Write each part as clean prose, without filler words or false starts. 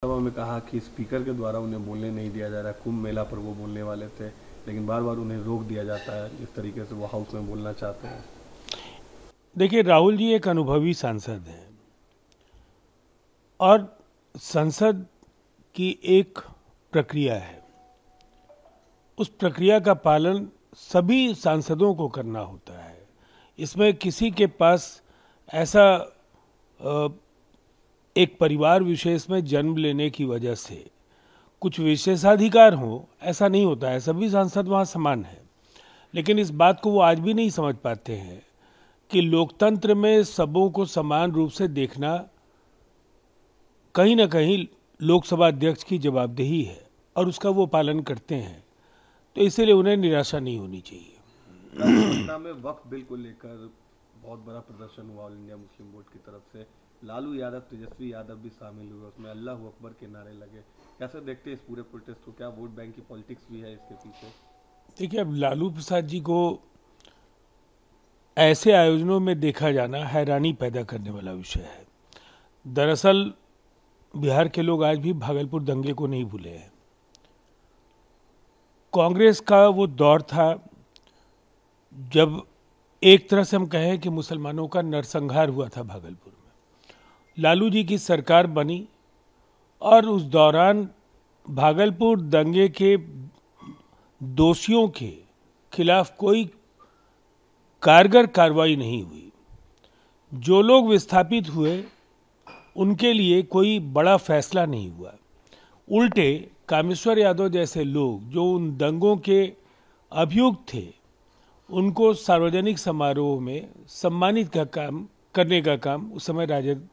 सभा में कहा कि स्पीकर के द्वारा उन्हें बोलने नहीं दिया जा रहा। कुंभ मेला पर वो बोलने वाले थे, लेकिन बार बार उन्हें रोक दिया जाता है। इस तरीके से वो हाउस में बोलना चाहते हैं। देखिए, राहुल जी एक अनुभवी सांसद हैं और संसद की एक प्रक्रिया है। उस प्रक्रिया का पालन सभी सांसदों को करना होता है। इसमें किसी के पास ऐसा एक परिवार विशेष में जन्म लेने की वजह से कुछ विशेषाधिकार हो, ऐसा नहीं होता है। सभी सांसद वहाँ समान हैं। लेकिन इस बात को वो आज भी नहीं समझ पाते हैं कि लोकतंत्र में सबों को समान रूप से देखना कहीं ना कहीं लोकसभा अध्यक्ष की जवाबदेही है और उसका वो पालन करते हैं। तो इसीलिए उन्हें निराशा नहीं होनी चाहिए। पटना में वक्फ बिल को लेकर बहुत बड़ा प्रदर्शन हुआ ऑल इंडिया मुस्लिम बोर्ड की तरफ से। लालू यादव, तेजस्वी यादव भी शामिल हुए, उसमें अल्लाह अकबर के नारे लगे। कैसे देखते हैं इस पूरे प्रोटेस्ट को? क्या वोट बैंक की पॉलिटिक्स भी है इसके पीछे? देखिए, अब लालू प्रसाद जी को ऐसे आयोजनों में देखा जाना हैरानी पैदा करने वाला विषय है। दरअसल बिहार के लोग आज भी भागलपुर दंगे को नहीं भूले हैं। कांग्रेस का वो दौर था जब एक तरह से हम कहें कि मुसलमानों का नरसंहार हुआ था भागलपुर में। लालू जी की सरकार बनी और उस दौरान भागलपुर दंगे के दोषियों के खिलाफ कोई कारगर कार्रवाई नहीं हुई। जो लोग विस्थापित हुए उनके लिए कोई बड़ा फैसला नहीं हुआ। उल्टे कामेश्वर यादव जैसे लोग जो उन दंगों के अभियुक्त थे, उनको सार्वजनिक समारोह में सम्मानित करने का काम उस समय राजद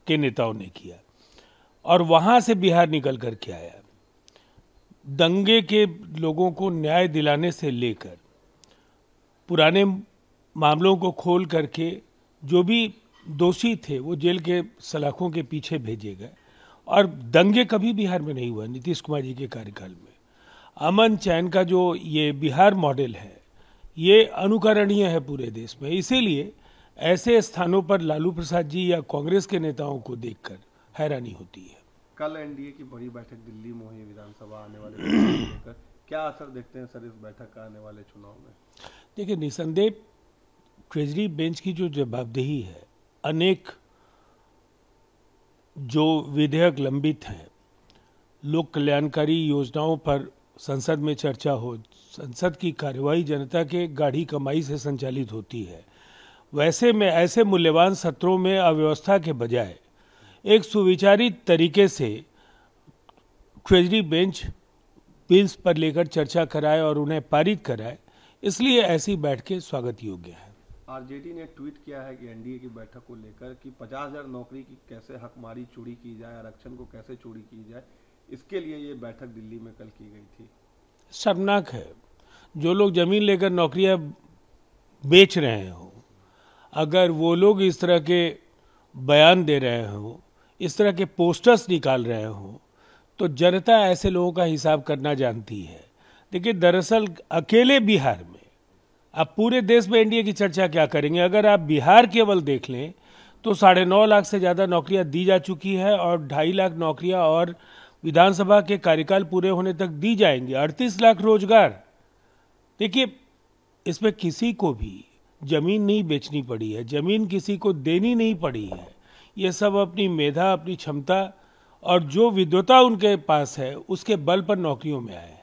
के नेताओं ने किया और वहां से बिहार निकल कर के आया। दंगे के लोगों को न्याय दिलाने से लेकर पुराने मामलों को खोल करके जो भी दोषी थे वो जेल के सलाखों के पीछे भेजे गए और दंगे कभी बिहार में नहीं हुआ नीतीश कुमार जी के कार्यकाल में। अमन चैन का जो ये बिहार मॉडल है, ये अनुकरणीय है पूरे देश में। इसीलिए ऐसे स्थानों पर लालू प्रसाद जी या कांग्रेस के नेताओं को देखकर हैरानी होती है। कल एनडीए की बड़ी बैठक दिल्ली में हुई, विधानसभा आने वाले लेकर क्या असर देखते हैं सर इस बैठक का आने वाले चुनाव में? देखिए, निसंदेह ट्रेजरी बेंच की जो जवाबदेही है, अनेक जो विधेयक लंबित हैं, लोक कल्याणकारी योजनाओं पर संसद में चर्चा हो, संसद की कार्यवाही जनता के गाढ़ी कमाई से संचालित होती है। वैसे में ऐसे मूल्यवान सत्रों में अव्यवस्था के बजाय एक सुविचारित तरीके से ट्रेजरी बेंच बिल्स पर लेकर चर्चा कराए और उन्हें पारित कराए, इसलिए ऐसी बैठकें स्वागत योग्य है। आरजेडी ने ट्वीट किया है कि एनडीए की बैठक को लेकर कि 50,000 नौकरी की कैसे हकमारी चोरी की जाए, आरक्षण को कैसे चोरी की जाए, इसके लिए ये बैठक दिल्ली में कल की गई थी। शर्मनाक है। जो लोग जमीन लेकर नौकरियां बेच रहे हो, अगर वो लोग इस तरह के बयान दे रहे हो, इस तरह के पोस्टर्स निकाल रहे हो, तो जनता ऐसे लोगों का हिसाब करना जानती है। देखिए, दरअसल अकेले बिहार में आप पूरे देश में एनडीए की चर्चा क्या करेंगे? अगर आप बिहार केवल देख लें तो 9.5 लाख से ज़्यादा नौकरियां दी जा चुकी है और 2.5 लाख नौकरियां और विधानसभा के कार्यकाल पूरे होने तक दी जाएंगी। 38 लाख रोजगार। देखिए, इसमें किसी को भी जमीन नहीं बेचनी पड़ी है, जमीन किसी को देनी नहीं पड़ी है। ये सब अपनी मेधा, अपनी क्षमता और जो विद्वता उनके पास है उसके बल पर नौकरियों में आए हैं।